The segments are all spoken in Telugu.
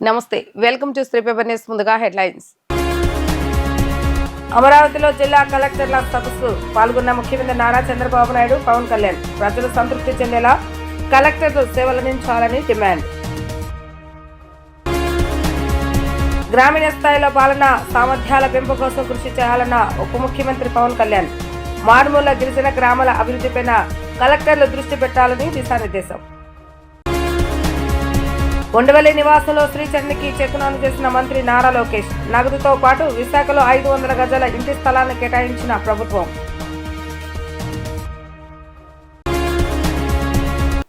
నమస్తే, welcome to Sri paper news. ముందుగా హెడ్లైన్స్. అమరావతిలో జిల్లా కలెక్టర్ల సదస్సు పాల్గొన్న ముఖ్యమంత్రి నారా చంద్రబాబు నాయుడు, పవన్ కళ్యాణ్ ప్రజలు సంతృప్తి చెందేలా కలెక్టర్లు సేవలందించాలని డిమాండ్. గ్రామీణ స్థాయిలో పాలన సామర్థ్యాల పెంపు కోసం కృషి చేయాలన్న ఉప ముఖ్యమంత్రి పవన్ కళ్యాణ్. మారుమూల గిరిజన గ్రామాల అభివృద్ధిపైన కలెక్టర్లు దృష్టి పెట్టాలని దిశానిర్దేశం. ఉండవల్లి నివాసంలో శ్రీచరణ్కి చెక్కును అందజేసిన మంత్రి నారా లోకేష్. నగదుతో పాటు విశాఖలో 500 గజాల ఇంటి స్థలాన్ని కేటాయించిన ప్రభుత్వం.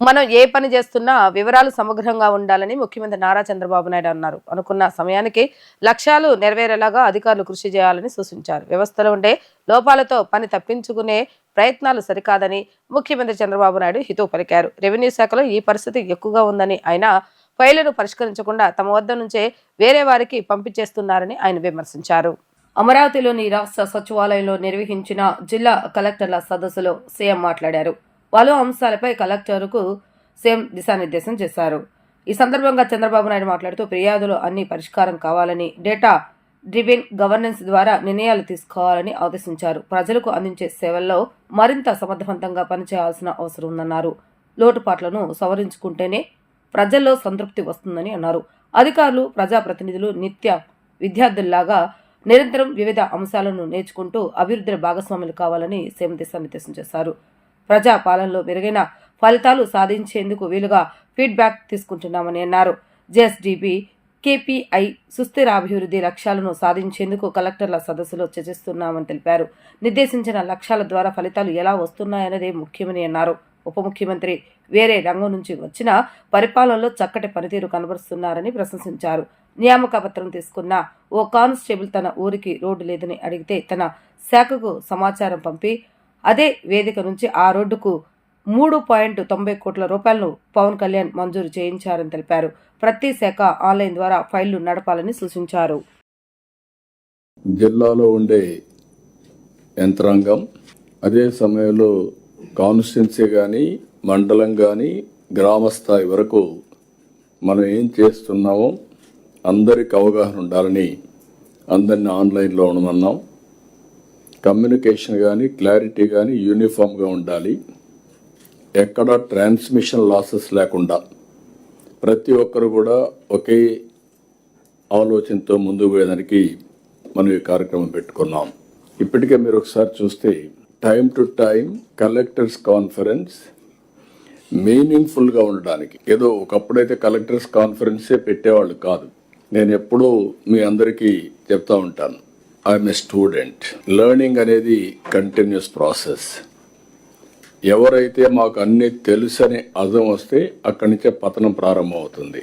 మనం ఏ పని చేస్తున్నా వివరాలు సమగ్రంగా ఉండాలని ముఖ్యమంత్రి నారా చంద్రబాబు నాయుడు అన్నారు. అనుకున్న సమయానికి లక్ష్యాలు నెరవేరేలాగా అధికారులు కృషి చేయాలని సూచించారు. వ్యవస్థలో ఉండే లోపాలతో పని తప్పించుకునే ప్రయత్నాలు సరికాదని ముఖ్యమంత్రి చంద్రబాబు నాయుడు హితవు పలికారు. రెవెన్యూ శాఖలో ఈ పరిస్థితి ఎక్కువగా ఉందని, ఆయన ఫైళ్లను పరిష్కరించకుండా తమ వద్ద నుంచే వేరే వారికి పంపించేస్తున్నారని ఆయన విమర్శించారు. అమరావతిలోని రాష్ట్ర సచివాలయంలో నిర్వహించిన జిల్లా కలెక్టర్ల సదస్సులో సీఎం మాట్లాడారు. పలు అంశాలపై కలెక్టర్కు సీఎం దిశానిర్దేశం చేశారు. ఈ సందర్భంగా చంద్రబాబు నాయుడు మాట్లాడుతూ ఫిర్యాదులు అన్ని పరిష్కారం కావాలని, డేటా డ్రివెన్ గవర్నెన్స్ ద్వారా నిర్ణయాలు తీసుకోవాలని ఆదేశించారు. ప్రజలకు అందించే సేవల్లో మరింత సమర్థవంతంగా పనిచేయాల్సిన అవసరం ఉందన్నారు. లోటుపాట్లను సవరించుకుంటేనే ప్రజల్లో సంతృప్తి వస్తుందని అన్నారు. అధికారులు, ప్రజాప్రతినిధులు నిత్య విద్యార్థుల్లాగా నిరంతరం వివిధ అంశాలను నేర్చుకుంటూ అభివృద్ధిలో భాగస్వాములు కావాలని సీఎం దిశానిర్దేశం చేశారు. ప్రజా పాలనలో మెరుగైన ఫలితాలు సాధించేందుకు వీలుగా ఫీడ్బ్యాక్ తీసుకుంటున్నామని అన్నారు. జేఎస్డీపీ కేపీఐ సుస్థిర అభివృద్ధి లక్ష్యాలను సాధించేందుకు కలెక్టర్ల సదస్సులో చర్చిస్తున్నామని తెలిపారు. నిర్దేశించిన లక్ష్యాల ద్వారా ఫలితాలు ఎలా వస్తున్నాయన్నదే ముఖ్యమని అన్నారు. ఉప ముఖ్యమంత్రి వేరే రంగం నుంచి వచ్చిన పరిపాలనలో చక్కటి పనితీరు కనబరుస్తున్నారని ప్రశంసించారు. నియామక పత్రం తీసుకున్న ఓ కానిస్టేబుల్ తన ఊరికి రోడ్డు లేదని అడిగితే తన శాఖకు సమాచారం పంపి అదే వేదిక నుంచి ఆ రోడ్డుకు 3.90 కోట్ల రూపాయలను పవన్ కళ్యాణ్ మంజూరు చేయించారని తెలిపారు. ప్రతి శాఖ ఆన్లైన్ ద్వారా ఫైళ్లు నడపాలని సూచించారు. జిల్లాలో ఉండే యంత్రాంగం, అదే సమయంలో కాన్స్టిట్యున్సీ కానీ, మండలం కానీ, గ్రామ స్థాయి వరకు మనం ఏం చేస్తున్నామో అందరికి అవగాహన ఉండాలని అందరినీ ఆన్లైన్లో ఉండమన్నాం. కమ్యూనికేషన్ కానీ, క్లారిటీ కానీ యూనిఫామ్గా ఉండాలి. ఎక్కడ ట్రాన్స్మిషన్ లాసెస్ లేకుండా ప్రతి ఒక్కరు కూడా ఒకే ఆలోచనతో ముందుకు పోయేదానికి మనం ఈ కార్యక్రమం పెట్టుకున్నాం. ఇప్పటికే మీరు ఒకసారి చూస్తే time to time collectors conference మీనింగ్ఫుల్గా ఉండడానికి, ఏదో ఒకప్పుడైతే కలెక్టర్స్ కాన్ఫరెన్సే పెట్టేవాళ్ళు కాదు. నేను ఎప్పుడూ మీ అందరికీ చెప్తా ఉంటాను, ఐఎమ్ ఏ స్టూడెంట్. లెర్నింగ్ అనేది కంటిన్యూస్ ప్రాసెస్. ఎవరైతే మాకు అన్నీ తెలుసని అర్థం వస్తే అక్కడి నుంచే పతనం ప్రారంభమవుతుంది.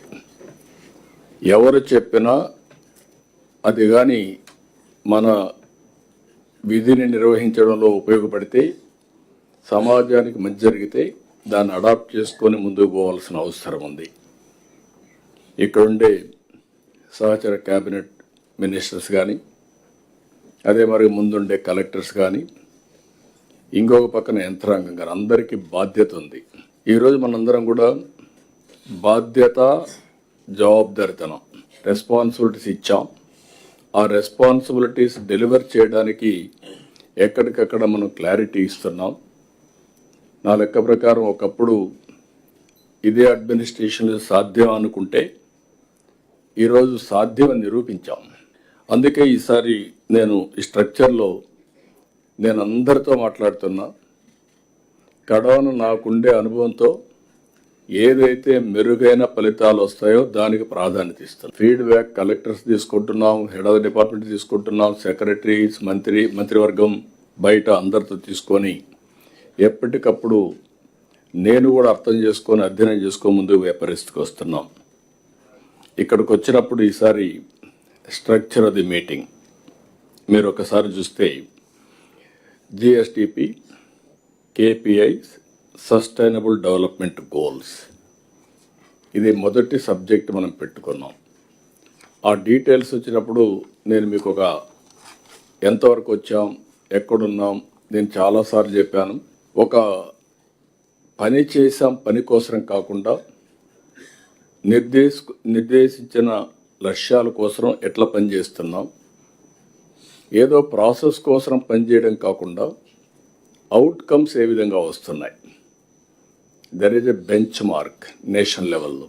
ఎవరు చెప్పినా అది కానీ మన విధిని నిర్వహించడంలో ఉపయోగపడితే, సమాజానికి మంచి జరిగితే దాన్ని అడాప్ట్ చేసుకొని ముందుకు పోవాల్సిన అవసరం ఉంది. ఇక్కడుండే సహచర క్యాబినెట్ మినిస్టర్స్ కానీ, అదే మరి ముందుండే కలెక్టర్స్ కానీ, ఇంకొక పక్కన యంత్రాంగం కానీ అందరికీ బాధ్యత ఉంది. ఈరోజు మనందరం కూడా బాధ్యత, జవాబుదారితనం, రెస్పాన్సిబిలిటీస్ ఇచ్చాం. ఆ రెస్పాన్సిబిలిటీస్ డెలివర్ చేయడానికి ఎక్కడికక్కడ మనం క్లారిటీ ఇస్తున్నాం. నా లెక్క ప్రకారం ఒకప్పుడు ఇదే అడ్మినిస్ట్రేషన్లో సాధ్యం అనుకుంటే ఈరోజు సాధ్యమని నిరూపించాం. అందుకే ఈసారి నేను ఈ స్ట్రక్చర్లో నేను అందరితో మాట్లాడుతున్నా. కడవను నాకుండే అనుభవంతో ఏదైతే మెరుగైన ఫలితాలు వస్తాయో దానికి ప్రాధాన్యత ఇస్తాం. ఫీడ్బ్యాక్ కలెక్టర్స్ తీసుకుంటున్నాం, హెడ్ ఆఫ్ ద డిపార్ట్మెంట్ తీసుకుంటున్నాం, సెక్రటరీస్, మంత్రివర్గం బయట అందరితో తీసుకొని ఎప్పటికప్పుడు నేను కూడా అర్థం చేసుకొని అధ్యయనం చేసుకొని ముందుకు పరిస్థితికి వస్తున్నాం. ఇక్కడికి వచ్చినప్పుడు ఈసారి స్ట్రక్చర్ ఆఫ్ ది మీటింగ్ మీరు ఒకసారి చూస్తే GSTP, KPIs, sustainable development goals, ఇది మొదటి సబ్జెక్ట్ మనం పెట్టుకున్నాం. ఆ డీటెయిల్స్ వచ్చినప్పుడు నేను మీకు ఒక ఎంతవరకు వచ్చాం, ఎక్కడున్నాం, నేను చాలాసార్లు చెప్పాను. ఒక పని చేసాం, పని కోసం కాకుండా నిర్దేశించిన లక్ష్యాల కోసం ఎట్లా పనిచేస్తున్నాం, ఏదో ప్రాసెస్ కోసం పనిచేయడం కాకుండా అవుట్కమ్స్ ఏ విధంగా వస్తున్నాయి. There is a benchmark nation లెవెల్లో,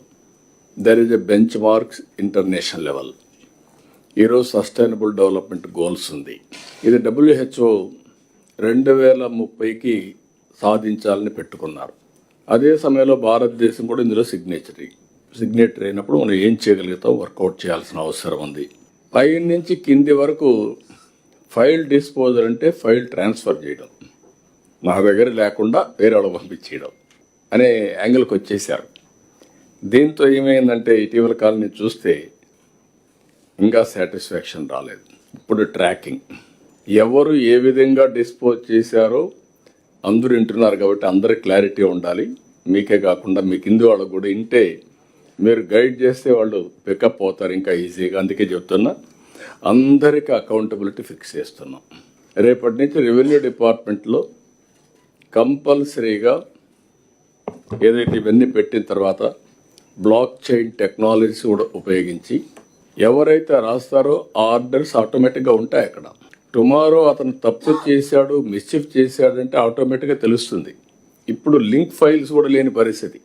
there is a benchmarks international level. ఈరోజు సస్టైనబుల్ డెవలప్మెంట్ గోల్స్ ఉంది. ఇది WHO 2030కి సాధించాలని పెట్టుకున్నారు. అదే సమయంలో భారతదేశం కూడా ఇందులో సిగ్నేటరీ అయినప్పుడు మనం ఏం చేయగలుగుతాం, వర్కౌట్ చేయాల్సిన అవసరం ఉంది. పై నుంచి కింది వరకు ఫైల్ డిస్పోజల్ అంటే ఫైల్ ట్రాన్స్ఫర్ చేయడం, నా దగ్గర లేకుండా వేరే వాళ్ళకి పంపించేయడం అనే యాంగిల్కి వచ్చేసారు. దీంతో ఏమైందంటే ఇటీవల కాలం చూస్తే ఇంకా సాటిస్ఫాక్షన్ రాలేదు. ఇప్పుడు ట్రాకింగ్, ఎవరు ఏ విధంగా డిస్పోజ్ చేశారో అందరూ వింటున్నారు కాబట్టి అందరికి క్లారిటీ ఉండాలి. మీకే కాకుండా మీ కింది వాళ్ళకు కూడా వింటే మీరు గైడ్ చేస్తే వాళ్ళు పికప్ అవుతారు ఇంకా ఈజీగా. అందుకే చెప్తున్నా, అందరికీ అకౌంటబిలిటీ ఫిక్స్ చేస్తున్నాం. రేపటి నుంచి రెవెన్యూ డిపార్ట్మెంట్లో కంపల్సరీగా ఏదైతే ఇవన్నీ పెట్టిన తర్వాత బ్లాక్ చైన్ టెక్నాలజీస్ కూడా ఉపయోగించి ఎవరైతే రాస్తారో ఆ ఆర్డర్స్ ఆటోమేటిక్గా ఉంటాయి అక్కడ. టుమారో అతను తప్పు చేశాడు, మిస్చిఫ్ చేశాడంటే ఆటోమేటిక్గా తెలుస్తుంది. ఇప్పుడు లింక్ ఫైల్స్ కూడా లేని పరిస్థితి.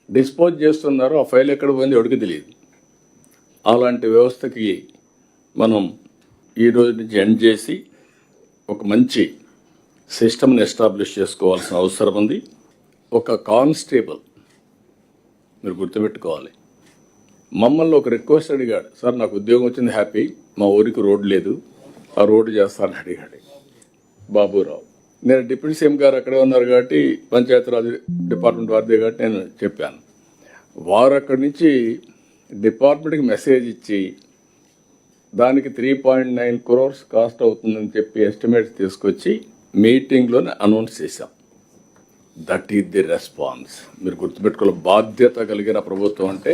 డిస్పోజ్ చేస్తున్నారు, ఆ ఫైల్ ఎక్కడ పోయింది ఎవరికి తెలియదు. అలాంటి వ్యవస్థకి మనం ఈ రోజు నుంచి ఎండ్ చేసి ఒక మంచి సిస్టమ్ని ఎస్టాబ్లిష్ చేసుకోవాల్సిన అవసరం ఉంది. ఒక కానిస్టేబుల్ మీరు గుర్తుపెట్టుకోవాలి, మమ్మల్ని ఒక రిక్వెస్ట్ అడిగాడు, సార్ నాకు ఉద్యోగం వచ్చింది హ్యాపీ, మా ఊరికి రోడ్డు లేదు, ఆ రోడ్డు చేస్తానని అడిగాడు బాబురావు. నేను డిప్యూటీ సీఎం గారు అక్కడే ఉన్నారు కాబట్టి పంచాయతీరాజ్ డిపార్ట్మెంట్ వారిదే కాబట్టి నేను చెప్పాను. వారు అక్కడి నుంచి డిపార్ట్మెంట్కి మెసేజ్ ఇచ్చి దానికి 3.9 crores కాస్ట్ అవుతుందని చెప్పి ఎస్టిమేట్స్ తీసుకొచ్చి మీటింగ్లోనే అనౌన్స్ చేశాం. That is the response. మీరు గుర్తుపెట్టుకోవాలి, బాధ్యత కలిగిన ప్రభుత్వం అంటే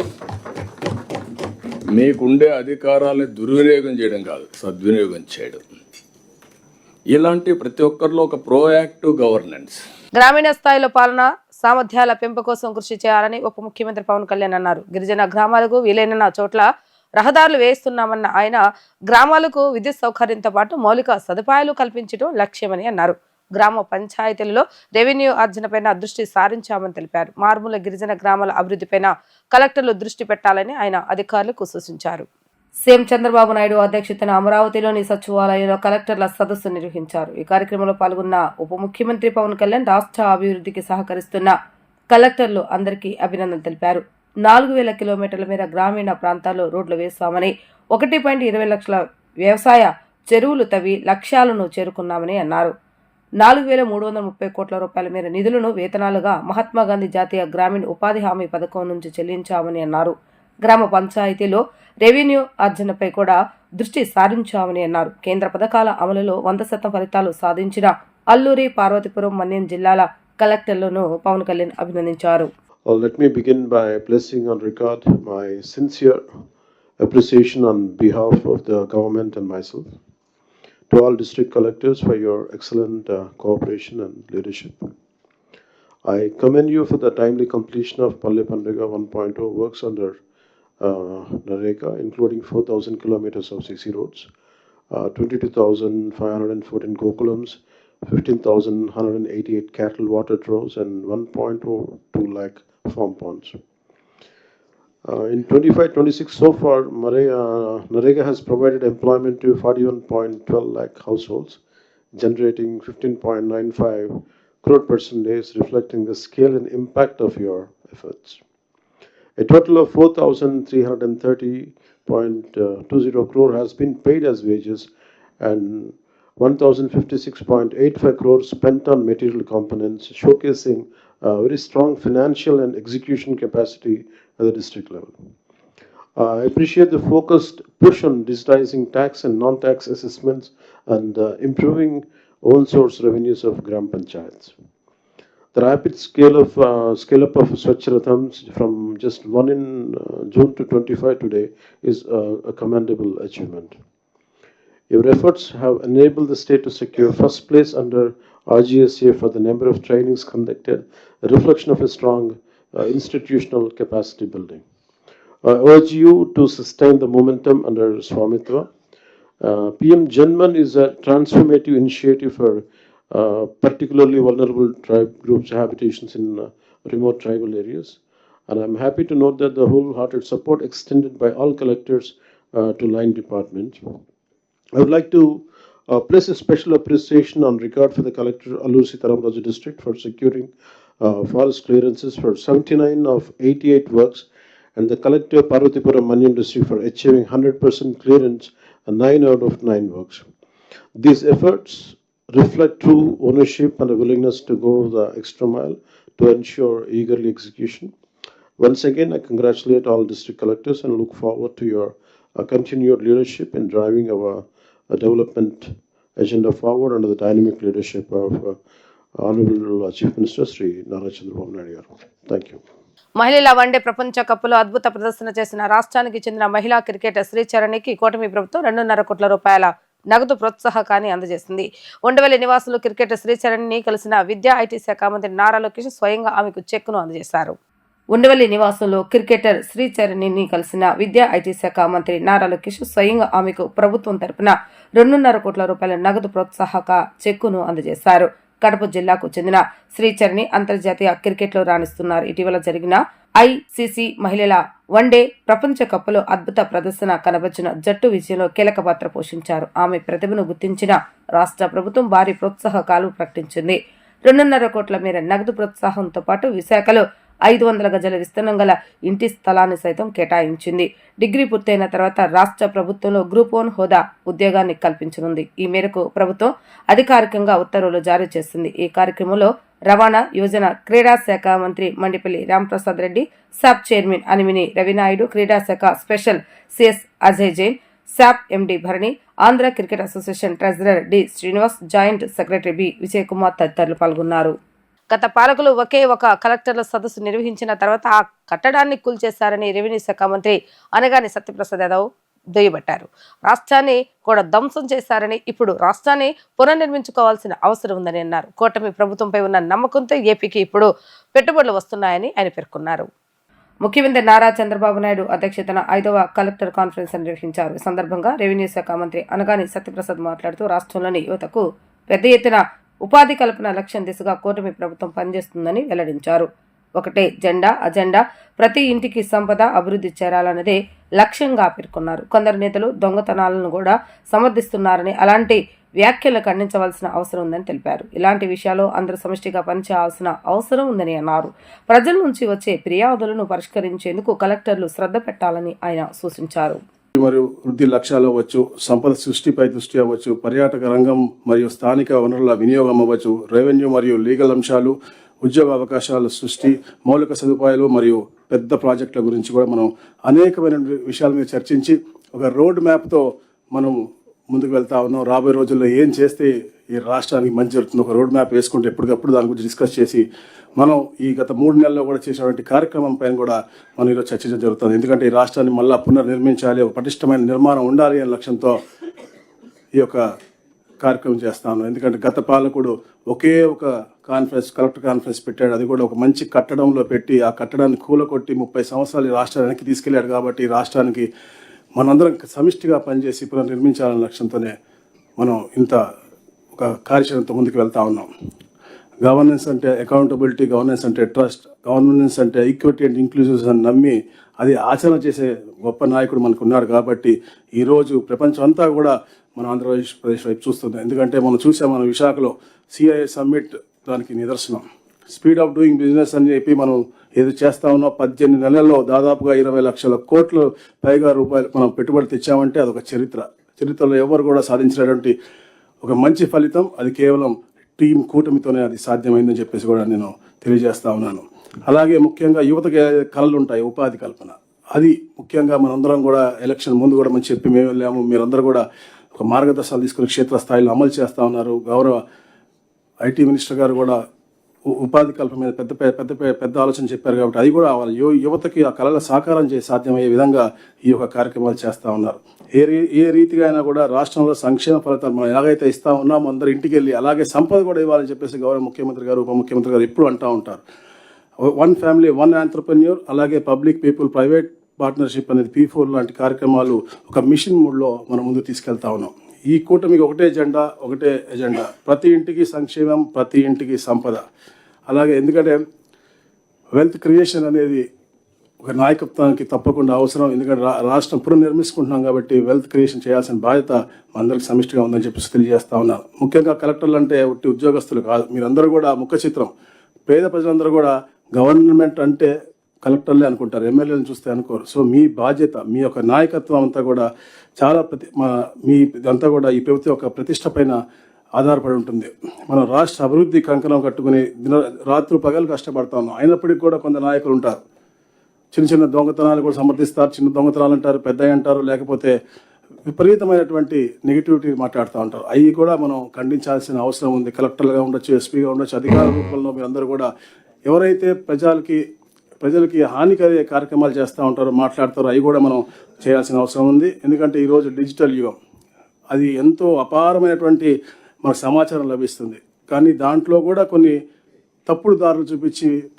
మీకుండే అధికారాలను దుర్వినియోగం చేయడం కాదు, సద్వినియోగం చేయడం. ఇలాంటి ప్రతి ఒక్కరిలో ఒక ప్రోయాక్టివ్ గవర్నెన్స్. గ్రామీణ స్థాయిలో పాలన సామర్థ్యాల పెంపు కోసం కృషి చేయాలని ఉప ముఖ్యమంత్రి పవన్ కళ్యాణ్ అన్నారు. గిరిజన గ్రామాలకు వీలైన చోట్ల రహదారులు వేస్తున్నామన్న ఆయన, గ్రామాలకు విద్యుత్ సౌకర్యంతో పాటు మౌలిక సదుపాయాలు కల్పించడం లక్ష్యమని అన్నారు. గ్రామ పంచాయతీలలో రెవెన్యూ ఆర్జనపైన దృష్టి సారించామని తెలిపారు. మారుమూల గిరిజన గ్రామాల అభివృద్ధిపైన కలెక్టర్లు దృష్టి పెట్టాలని ఆయన అధికారులకు సూచించారు. సీఎం చంద్రబాబు నాయుడు అధ్యక్షతన అమరావతిలోని సచివాలయంలో కలెక్టర్ల సదస్సు నిర్వహించారు. ఈ కార్యక్రమంలో పాల్గొన్న ఉప ముఖ్యమంత్రి పవన్ కళ్యాణ్ రాష్ట్ర అభివృద్ధికి సహకరిస్తున్న కలెక్టర్లు అందరికీ అభినందన తెలిపారు. 4,000 కిలోమీటర్ల మేర గ్రామీణ ప్రాంతాల్లో రోడ్లు వేశామని, 1.20 లక్షల వ్యవసాయ చెరువులు తవ్వి లక్ష్యాలను చేరుకున్నామని అన్నారు. 4,330 కోట్ల రూపాయల మేర నిధులను వేతనాలుగా మహాత్మాగాంధీ జాతీయ గ్రామీణ ఉపాధి హామీ పథకం నుంచి చెల్లించామని అన్నారు. గ్రామ పంచాయతీలో రెవెన్యూ ఆర్జనపై కూడా దృష్టి సారించామని అన్నారు. కేంద్ర పథకాల అమలులో 100% ఫలితాలు సాధించిన అల్లూరి, పార్వతీపురం, మన్యం జిల్లాల కలెక్టర్లను పవన్ కళ్యాణ్ అభినందించారు. Let me begin by placing on record my sincere appreciation on behalf of the government and myself to all district collectors for your excellent cooperation and leadership. I commend you for the timely completion of Palle Pandaga 1.0 works under Nareka, including 4,000 kilometers of CC roads, 22,514 gokulams, 15,188 cattle water troughs, and 1.02 lakh farm ponds. In 25-26 so far, Narega has provided employment to 41.12 lakh households, generating 15.95 crore person days, reflecting the scale and impact of your efforts. A total of 4,330.20 crore has been paid as wages, and 1,056.85 crore spent on material components, showcasing very strong financial and execution capacity at the district level. I appreciate the focused push on digitizing tax and non-tax assessments and improving own source revenues of Gram Panchayats. The rapid scale up of Swachh Rathams from just one in June to 25 today is a commendable achievement. Your efforts have enabled the state to secure first place under RGSA for the number of trainings conducted, a reflection of a strong institutional capacity building. I urge you to sustain the momentum under Swamitva. PM Janman is a transformative initiative for particularly vulnerable tribe groups' habitations in remote tribal areas. And I'm happy to note that the wholehearted support extended by all collectors to line departments. I would like to place a special appreciation on record for the collector Allur Sitaramraju district for securing forest clearances for 79 of 88 works, and the collector Parvatipuram Manyam district for achieving 100% clearance and 9 out of 9 works. These efforts reflect true ownership and a willingness to go the extra mile to ensure eagerly execution. Once again, I congratulate all district collectors and look forward to your continued leadership in driving our development agenda forward under the dynamic leadership of Honorable Chief Minister Sri Nara Chandrababu Naidu garu. Thank you. మహిళల వన్డే ప్రపంచ కప్లో అద్భుత ప్రదర్శన చేసిన రాష్ట్రానికి చెందిన మహిళా క్రికెటర్ శ్రీచరణికి కూటమి ప్రభుత్వం 2.5 కోట్ల రూపాయల నగదు ప్రోత్సాహకాన్ని అందజేసింది. ఉండవల్లి నివాసులు క్రికెటర్ శ్రీచరణిని కలిసిన విద్యా ఐటీ శాఖ మంత్రి నారా లోకేష్ స్వయంగా ఆమెకు చెక్కును అందజేశారు. ఉండవల్లి నివాసంలో క్రికెటర్ శ్రీచరణిని కలిసిన విద్యా ఐటీ శాఖ మంత్రి నారా లోకేష్ స్వయంగా ఆమెకు ప్రభుత్వం తరపున 2.5 కోట్ల రూపాయల నగదు ప్రోత్సాహక చెక్కును అందజేశారు. కడప జిల్లాకు చెందిన శ్రీచరణి అంతర్జాతీయ క్రికెట్లో రాణిస్తున్నారు. ఇటీవల జరిగిన ఐసీసీ మహిళల వన్డే ప్రపంచ కప్లో అద్భుత ప్రదర్శన కనబర్చిన జట్టు విజయంలో కీలక పాత్ర పోషించారు. ఆమె ప్రతిభను గుర్తించిన రాష్ట్ర ప్రభుత్వం భారీ ప్రోత్సాహకాలు ప్రకటించింది. 2.5 కోట్ల మేర నగదు ప్రోత్సాహంతో పాటు విశాఖలో 500 గజాల విస్తీర్ణం గల ఇంటి స్థలాన్ని సైతం కేటాయించింది. డిగ్రీ పూర్తయిన తర్వాత రాష్ట్ర ప్రభుత్వంలో గ్రూప్ 1 హోదా ఉద్యోగాన్ని కల్పించనుంది. ఈ మేరకు ప్రభుత్వం అధికారికంగా ఉత్తర్వులు జారీ చేసింది. ఈ కార్యక్రమంలో రవాణా, యువజన, క్రీడా శాఖ మంత్రి మండిపల్లి రాంప్రసాద్ రెడ్డి, సాప్ చైర్మన్ అనిమిని రవినాయుడు, క్రీడా శాఖ special CS Ajay Jain, SAAP MD Bharani, Andhra cricket association treasurer D Srinivas, joint secretary B Vijay Kumar తదితరులు పాల్గొన్నారు. గత పాలకులు ఒకే ఒక కలెక్టర్ల సదస్సు నిర్వహించిన తర్వాత ఆ కట్టడాన్ని కూల్చేశారని రెవెన్యూ శాఖ మంత్రి అనగాని సత్యప్రసాద్ యాదవ్ దుయ్యబట్టారు. రాష్ట్రాన్ని కూడా ధ్వంసం చేశారని, ఇప్పుడు రాష్ట్రాన్ని పునర్నిర్మించుకోవాల్సిన అవసరం ఉందని అన్నారు. కూటమి ప్రభుత్వంపై ఉన్న నమ్మకంతో ఏపీకి ఇప్పుడు పెట్టుబడులు వస్తున్నాయని ఆయన పేర్కొన్నారు. ముఖ్యమంత్రి నారా చంద్రబాబు నాయుడు అధ్యక్షతన 5వ కలెక్టర్ కాన్ఫరెన్స్ నిర్వహించారు. ఈ సందర్భంగా రెవెన్యూ శాఖ మంత్రి అనగాని సత్యప్రసాద్ మాట్లాడుతూ రాష్ట్రంలోని యువతకు పెద్ద ఎత్తున ఉపాధి కల్పన లక్ష్యం దిశగా కూటమి ప్రభుత్వం పనిచేస్తుందని వెల్లడించారు. ఒకటే జెండా అజెండా, ప్రతి ఇంటికి సంపద, అభివృద్ధి చేరాలన్నదే లక్ష్యంగా పేర్కొన్నారు. కొందరు నేతలు దొంగతనాలను కూడా సమర్థిస్తున్నారని, అలాంటి వ్యాఖ్యలు ఖండించవలసిన అవసరం ఉందని తెలిపారు. ఇలాంటి విషయాల్లో అందరూ సమిష్టిగా పనిచేయాల్సిన అవసరం ఉందని అన్నారు. ప్రజల నుంచి వచ్చే ఫిర్యాదులను పరిష్కరించేందుకు కలెక్టర్లు శ్రద్ధ పెట్టాలని ఆయన సూచించారు. మరియు వృద్ధి లక్ష్యాలు అవ్వచ్చు, సంపద సృష్టిపై దృష్టి అవ్వచ్చు, పర్యాటక రంగం మరియు స్థానిక వనరుల వినియోగం అవ్వచ్చు, రెవెన్యూ మరియు లీగల్ అంశాలు, ఉద్యోగ అవకాశాల సృష్టి, మౌలిక సదుపాయాలు మరియు పెద్ద ప్రాజెక్టుల గురించి కూడా మనం అనేకమైన విషయాల మీద చర్చించి ఒక రోడ్ మ్యాప్తో మనం ముందుకు వెళ్తా ఉన్నాం. రాబోయే రోజుల్లో ఏం చేస్తే ఈ రాష్ట్రానికి మంచి జరుగుతుంది ఒక రోడ్ మ్యాప్ వేసుకుంటే ఎప్పటికప్పుడు దాని గురించి డిస్కస్ చేసి మనం ఈ గత 3 నెలల్లో కూడా చేసినటువంటి కార్యక్రమం పైన కూడా మనం ఈరోజు చర్చించడం జరుగుతుంది. ఎందుకంటే ఈ రాష్ట్రాన్ని మళ్ళా పునర్నిర్మించాలి, ఒక పటిష్టమైన నిర్మాణం ఉండాలి అనే లక్ష్యంతో ఈ యొక్క కార్యక్రమం చేస్తాను. ఎందుకంటే గత పాలకుడు ఒకే ఒక కలెక్టర్ కాన్ఫరెన్స్ పెట్టాడు. అది కూడా ఒక మంచి కట్టడంలో పెట్టి ఆ కట్టడాన్ని కూలకొట్టి 30 సంవత్సరాలు ఈ రాష్ట్రానికి తీసుకెళ్లాడు. కాబట్టి ఈ రాష్ట్రానికి మనందరం సమిష్టిగా పనిచేసి పునర్నిర్మించాలనే లక్ష్యంతోనే మనం ఇంత ఒక కార్యాచరణతో ముందుకు వెళ్తా ఉన్నాం. గవర్నెన్స్ అంటే అకౌంటబిలిటీ, గవర్నెన్స్ అంటే ట్రస్ట్, గవర్నెన్స్ అంటే ఈక్విటీ అండ్ ఇంక్లూజివ్స్ అని నమ్మి అది ఆచరణ చేసే గొప్ప నాయకుడు మనకు ఉన్నాడు. కాబట్టి ఈరోజు ప్రపంచం అంతా కూడా మన ఆంధ్రప్రదేశ్ వైపు చూస్తుంది. ఎందుకంటే మనం చూసాం, మన విశాఖలో సిఐఏ సమ్మిట్ దానికి నిదర్శనం. స్పీడ్ ఆఫ్ డూయింగ్ బిజినెస్ అని చెప్పి మనం ఏది చేస్తా ఉన్నాం. 18 నెలల్లో దాదాపుగా 20 లక్షల కోట్ల పైగా రూపాయలు మనం పెట్టుబడి తెచ్చామంటే అదొక చరిత్రలో ఎవరు కూడా సాధించినటువంటి ఒక మంచి ఫలితం. అది కేవలం టీం కూటమితోనే అది సాధ్యమైందని చెప్పేసి కూడా నేను తెలియజేస్తా ఉన్నాను. అలాగే ముఖ్యంగా యువతకి కళలు ఉంటాయి, ఉపాధి కల్పన. అది ముఖ్యంగా మనందరం కూడా ఎలక్షన్ ముందు కూడా మనం చెప్పి మేము వెళ్ళాము. మీరందరూ కూడా ఒక మార్గదర్శనాలు తీసుకుని క్షేత్రస్థాయిలో అమలు చేస్తూ ఉన్నారు. గౌరవ ఐటీ మినిస్టర్ గారు కూడా ఉపాధి కల్పన మీద పెద్ద ఆలోచన చెప్పారు. కాబట్టి అది కూడా వాళ్ళ యువతకి ఆ కళల సాకారం చేసి సాధ్యమయ్యే విధంగా ఈ యొక్క కార్యక్రమాలు చేస్తూ ఉన్నారు. ఏ రీతిగా అయినా కూడా రాష్ట్రంలో సంక్షేమ ఫలితాలు మనం ఎలాగైతే ఇస్తా ఉన్నామో అందరూ ఇంటికి వెళ్ళి అలాగే సంపద కూడా ఇవ్వాలని చెప్పేసి గౌరవ ముఖ్యమంత్రి గారు, ఉప ముఖ్యమంత్రి గారు ఎప్పుడు అంటూ ఉంటారు. 1 ఫ్యామిలీ 1 ఆంటర్ప్రెన్యూర్, అలాగే పబ్లిక్ పీపుల్, ప్రైవేట్ పార్ట్నర్షిప్ అనేది P4 లాంటి కార్యక్రమాలు ఒక మిషన్ మోడ్లో మనం ముందుకు తీసుకెళ్తా ఉన్నాం. ఈ కూటమికి ఒకటే ఎజెండా, ప్రతి ఇంటికి సంక్షేమం, ప్రతి ఇంటికి సంపద. అలాగే ఎందుకంటే వెల్త్ క్రియేషన్ అనేది ఒక నాయకత్వానికి తప్పకుండా అవసరం. ఎందుకంటే రాష్ట్రం పునర్నిర్మించుకుంటున్నాం కాబట్టి వెల్త్ క్రియేషన్ చేయాల్సిన బాధ్యత అందరికి సమిష్టిగా ఉందని చెప్పేసి తెలియజేస్తా ఉన్నాను. ముఖ్యంగా కలెక్టర్లు అంటే ఒట్టి ఉద్యోగస్తులు కాదు, మీరందరూ కూడా ముఖ చిత్రం. పేద ప్రజలందరూ కూడా గవర్నమెంట్ అంటే కలెక్టర్లే అనుకుంటారు, ఎమ్మెల్యేలను చూస్తే అనుకోరు. సో మీ బాధ్యత, మీ యొక్క నాయకత్వం అంతా కూడా చాలా మీ ఇదంతా కూడా ఈ ప్రభుత్వం యొక్క ప్రతిష్ట పైన ఆధారపడి ఉంటుంది. మనం రాష్ట్ర అభివృద్ధి కంకణం కట్టుకుని రాత్రులు పగలు కష్టపడతా ఉన్నాం. అయినప్పటికీ కూడా కొంత నాయకులు ఉంటారు, చిన్న దొంగతనాలు కూడా సమర్థిస్తారు, చిన్న దొంగతనాలు అంటారు, పెద్దవి అంటారు, లేకపోతే విపరీతమైనటువంటి నెగిటివిటీ మాట్లాడుతూ ఉంటారు. అవి కూడా మనం ఖండించాల్సిన అవసరం ఉంది. కలెక్టర్లుగా ఉండొచ్చు, ఎస్పీగా ఉండొచ్చు, అధికార రూపంలో మీరందరూ కూడా ఎవరైతే ప్రజలకి హానికరే కార్యక్రమాలు చేస్తూ ఉంటారో, మాట్లాడతారో, అవి కూడా మనం చేయాల్సిన అవసరం ఉంది. ఎందుకంటే ఈరోజు డిజిటల్ యుగం, అది ఎంతో అపారమైనటువంటి మనకు సమాచారం లభిస్తుంది. కానీ దాంట్లో కూడా కొన్ని తప్పుడు దారులు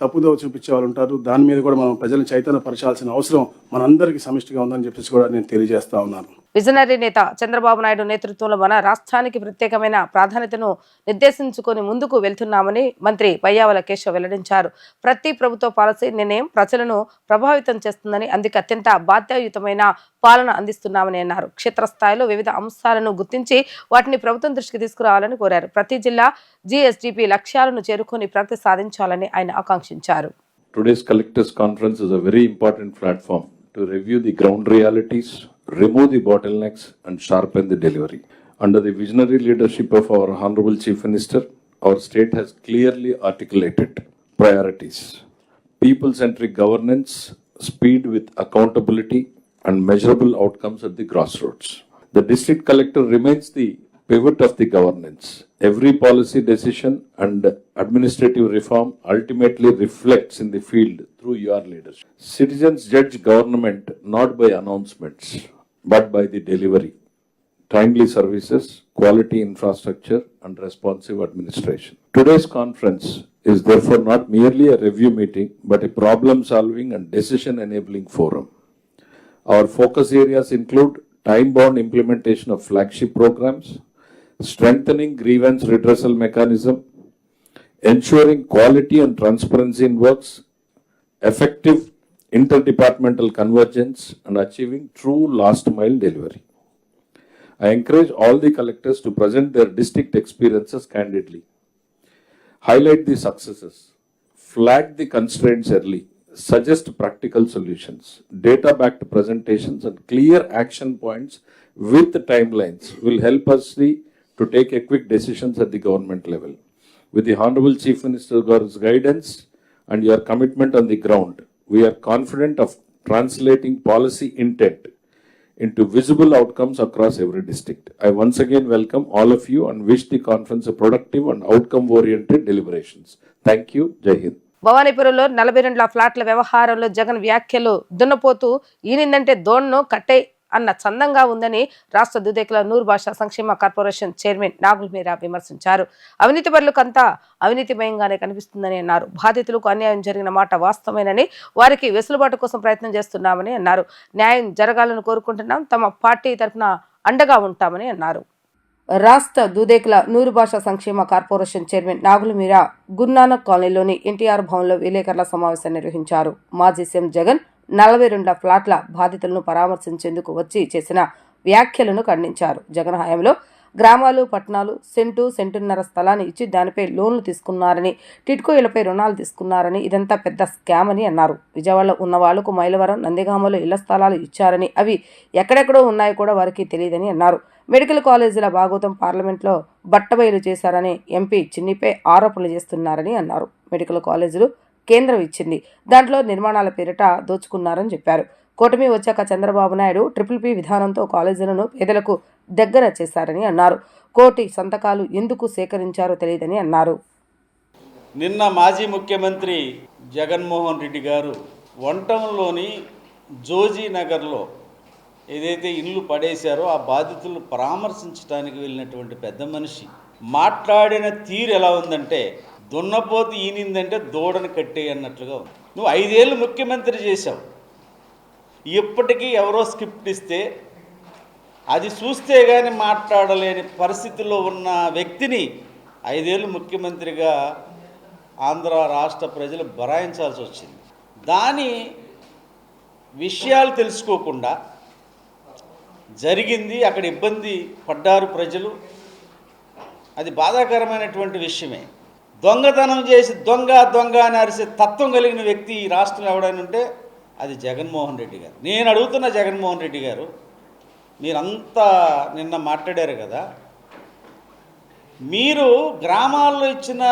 తప్పుదోవ చూపించే వాళ్ళు ఉంటారు. దాని మీద కూడా మనం ప్రజలను చైతన్యపరచాల్సిన అవసరం మనందరికీ సమిష్టిగా ఉందని చెప్పేసి కూడా నేను తెలియజేస్తా ఉన్నాను. విజనరీ నేత చంద్రబాబు నాయుడు నేతృత్వంలో మన రాష్ట్రానికి ప్రత్యేకమైన ప్రాధాన్యతను నిర్దేశించుకొని ముందుకు వెళ్తున్నామని మంత్రి పయ్యావుల కేశవ్ వెల్లడించారు. ప్రతి ప్రభుత్వ పాలసీ నిర్ణయం ప్రజలను ప్రభావితం చేస్తుందని, అందుకే అత్యంత బాధ్యతాయుతమైన పాలన అందిస్తున్నామని అన్నారు. క్షేత్రస్థాయిలో వివిధ అంశాలను గుర్తించి వాటిని ప్రభుత్వం దృష్టికి తీసుకురావాలని కోరారు. ప్రతి జిల్లా GSDP లక్ష్యాలను చేరుకొని ప్రగతి సాధించాలని ఆయన ఆకాంక్షించారు. Today's collectors conference is a very important platform to review the ground realities, remove the bottlenecks and sharpen the delivery. Under the visionary leadership of our Honorable Chief Minister, our state has clearly articulated priorities: people-centric governance, speed with accountability and measurable outcomes at the grassroots. The district collector remains the pivot of the governance. Every policy decision and administrative reform ultimately reflects in the field through your leadership. Citizens judge government not by announcements, but by the delivery, timely services, quality infrastructure, and responsive administration. Today's conference is therefore not merely a review meeting, but a problem-solving and decision-enabling forum. Our focus areas include time-bound implementation of flagship programs, strengthening grievance redressal mechanism, ensuring quality and transparency in works, effective interdepartmental convergence, and achieving true last mile delivery. I encourage all the collectors to present their district experiences candidly, highlight the successes, flag the constraints early, suggest practical solutions. Data-backed presentations and clear action points with timelines will help us to take a quick decisions at the government level. With the Honorable Chief Minister's guidance and your commitment on the ground, we are confident of translating policy intent into visible outcomes across every district. I once again welcome all of you and wish the conference a productive and outcome-oriented deliberations. Thank you. Jai Hind. భవానీపురంలో 42 ఫ్లాట్ల వ్యవహారంలో జగన్ వ్యాఖ్యలు దున్నపోతూ ఈనిందంటే దోణ్ను కట్టే అన్న చందంగా ఉందని రాష్ట్ర దుదేకుల నూరు భాషా సంక్షేమ కార్పొరేషన్ చైర్మన్ నాగుల్ మీరా విమర్శించారు. అవినీతి పరులకంతా అవినీతిమయంగానే కనిపిస్తుందని అన్నారు. బాధితులకు అన్యాయం జరిగిన మాట వాస్తవమేనని, వారికి వెసులుబాటు కోసం ప్రయత్నం చేస్తున్నామని అన్నారు. న్యాయం జరగాలని కోరుకుంటున్నాం, తమ పార్టీ తరఫున అండగా ఉంటామని అన్నారు. రాష్ట్ర దూదేకుల నూరు భాషా సంక్షేమ కార్పొరేషన్ చైర్మన్ నాగుల్ మీరా గురునానక్ కాలనీలోని ఎన్టీఆర్ భవన్లో విలేకరుల సమావేశం నిర్వహించారు. మాజీ సీఎం జగన్ 42 ఫ్లాట్ల బాధితులను పరామర్శించేందుకు వచ్చి చేసిన వ్యాఖ్యలను ఖండించారు. జగన్ హయాంలో గ్రామాలు, పట్టణాలు సెంటున్నర స్థలాన్ని ఇచ్చి దానిపై లోన్లు తీసుకున్నారని, టిడ్కో ఇళ్లపై రుణాలు తీసుకున్నారని, ఇదంతా పెద్ద స్కామ్ అని అన్నారు. విజయవాడలో ఉన్న వాళ్లకు మైలవరం, నందిగామలో ఇళ్ల స్థలాలు ఇచ్చారని, అవి ఎక్కడెక్కడో ఉన్నాయో కూడా వారికి తెలియదని అన్నారు. మెడికల్ కాలేజీల భాగోతం పార్లమెంట్లో బట్టబయలు చేశారని ఎంపీ చిన్నిపై ఆరోపణలు చేస్తున్నారని అన్నారు. మెడికల్ కాలేజీలు కేంద్రం ఇచ్చింది, దాంట్లో నిర్మాణాల పేరిట దోచుకున్నారని చెప్పారు. కూటమి వచ్చాక చంద్రబాబు నాయుడు PPP విధానంతో కాలేజీలను పేదలకు దగ్గర చేశారని అన్నారు. కోటి సంతకాలు ఎందుకు సేకరించారో తెలియదని అన్నారు. నిన్న మాజీ ముఖ్యమంత్రి జగన్మోహన్ రెడ్డి గారు వంటంలోని జోజీ నగర్లో ఏదైతే ఇల్లు పడేశారో ఆ బాధితులను పరామర్శించడానికి వెళ్ళినటువంటి పెద్ద మనిషి మాట్లాడిన తీరు ఎలా ఉందంటే, దున్నపోతు ఈనిందంటే దూడని కట్టే అన్నట్లుగా ఉంది. నువ్వు 5 ఏళ్ళు ముఖ్యమంత్రి చేశావు, ఇప్పటికీ ఎవరో స్క్రిప్ట్ ఇస్తే అది చూస్తే కానీ మాట్లాడలేని పరిస్థితిలో ఉన్న వ్యక్తిని 5 ఏళ్ళు ముఖ్యమంత్రిగా ఆంధ్ర రాష్ట్ర ప్రజలు భరాయించాల్సి వచ్చింది. దాని విషయాలు తెలుసుకోకుండా జరిగింది, అక్కడ ఇబ్బంది పడ్డారు ప్రజలు. అది బాధాకరమైనటువంటి విషయమే. దొంగతనం చేసి దొంగ దొంగ అని అరిసే తత్వం కలిగిన వ్యక్తి ఈ రాష్ట్రంలో ఎవడైనా ఉంటే అది జగన్మోహన్ రెడ్డి గారు. నేను అడుగుతున్న జగన్మోహన్ రెడ్డి గారు, మీరంతా నిన్న మాట్లాడారు కదా, మీరు గ్రామాల్లో ఇచ్చిన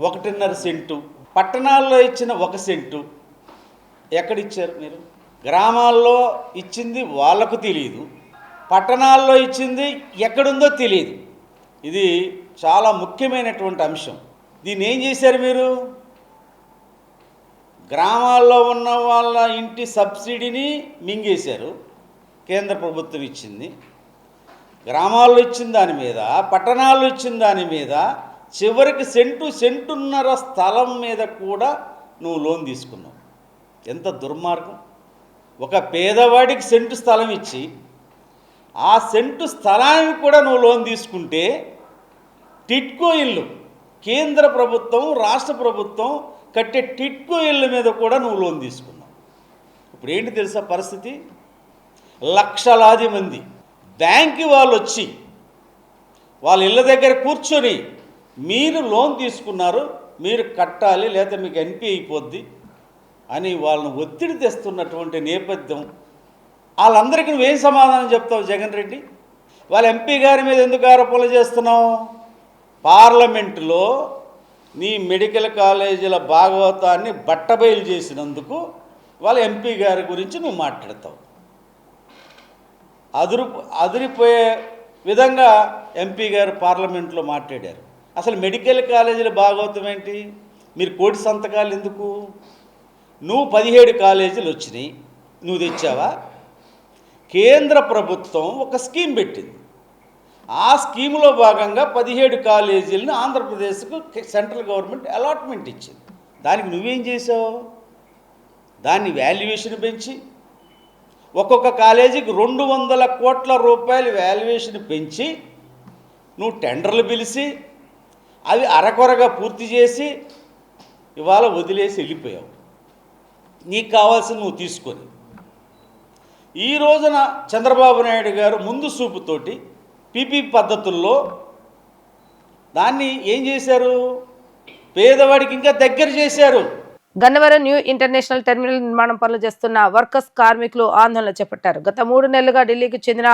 1.5 సెంటు, పట్టణాల్లో ఇచ్చిన 1 సెంటు ఎక్కడిచ్చారు మీరు? గ్రామాల్లో ఇచ్చింది వాళ్ళకు తెలియదు, పట్టణాల్లో ఇచ్చింది ఎక్కడుందో తెలియదు. ఇది చాలా ముఖ్యమైనటువంటి అంశం. దీన్ని ఏం చేశారు మీరు? గ్రామాల్లో ఉన్న వాళ్ళ ఇంటి సబ్సిడీని మింగేశారు, కేంద్ర ప్రభుత్వం ఇచ్చింది. గ్రామాల్లో ఇచ్చిన దాని మీద, పట్టణాల్లో ఇచ్చిన దాని మీద, చివరికి సెంటున్నర స్థలం మీద కూడా నువ్వు లోన్ తీసుకున్నావు. ఎంత దుర్మార్గం! ఒక పేదవాడికి సెంటు స్థలం ఇచ్చి ఆ సెంటు స్థలానికి కూడా నువ్వు లోన్ తీసుకుంటే, టిట్కో ఇల్లు కేంద్ర ప్రభుత్వం రాష్ట్ర ప్రభుత్వం కట్టే టిట్కో ఇళ్ళ మీద కూడా నువ్వు లోన్ తీసుకున్నావు. ఇప్పుడు ఏంటి తెలుసా పరిస్థితి? లక్షలాది మంది బ్యాంకు వాళ్ళు వచ్చి వాళ్ళ ఇళ్ళ దగ్గర కూర్చొని మీరు లోన్ తీసుకున్నారు, మీరు కట్టాలి, లేదా మీకు ఎన్పీ అయిపోద్ది అని వాళ్ళను ఒత్తిడి తెస్తున్నటువంటి నేపథ్యం. వాళ్ళందరికీ నువ్వేం సమాధానం చెప్తావు జగన్ రెడ్డి? వాళ్ళ ఎంపీ గారి మీద ఎందుకు ఆరోపణలు చేస్తున్నావు? పార్లమెంటులో నీ మెడికల్ కాలేజీల భాగవతాన్ని బట్టబయలు చేసినందుకు వాళ్ళ ఎంపీ గారి గురించి నువ్వు మాట్లాడతావు. అదిరిపోయే విధంగా ఎంపీ గారు పార్లమెంట్లో మాట్లాడారు. అసలు మెడికల్ కాలేజీల భాగవతం ఏంటి? మీరు కోటి సంతకాలు ఎందుకు? నువ్వు 17 కాలేజీలు వచ్చినాయి, నువ్వు తెచ్చావా? కేంద్ర ప్రభుత్వం ఒక స్కీమ్ పెట్టింది. ఆ స్కీములో భాగంగా 17 కాలేజీలను ఆంధ్రప్రదేశ్కు సెంట్రల్ గవర్నమెంట్ అలాట్మెంట్ ఇచ్చింది. దానికి నువ్వేం చేసావు? దాన్ని వాల్యుయేషన్ పెంచి ఒక్కొక్క కాలేజీకి 200 కోట్ల రూపాయలు వాల్యుయేషన్ పెంచి నువ్వు టెండర్లు పిలిచి అవి అరకొరగా పూర్తి చేసి ఇవాళ వదిలేసి వెళ్ళిపోయావు. నీకు కావాల్సిన నువ్వు తీసుకొని. ఈ రోజున చంద్రబాబు నాయుడు గారు ముందు చూపుతోటి పీపీ పద్ధతుల్లో దాన్ని ఏం చేశారు? పేదవాడికి ఇంకా దగ్గర చేశారు. గన్నవరం న్యూ ఇంటర్నేషనల్ టెర్మినల్ నిర్మాణం పనులు చేస్తున్న వర్కర్స్ కార్మికులు ఆందోళన చేపట్టారు. గత 3 నెలలుగా ఢిల్లీకి చెందిన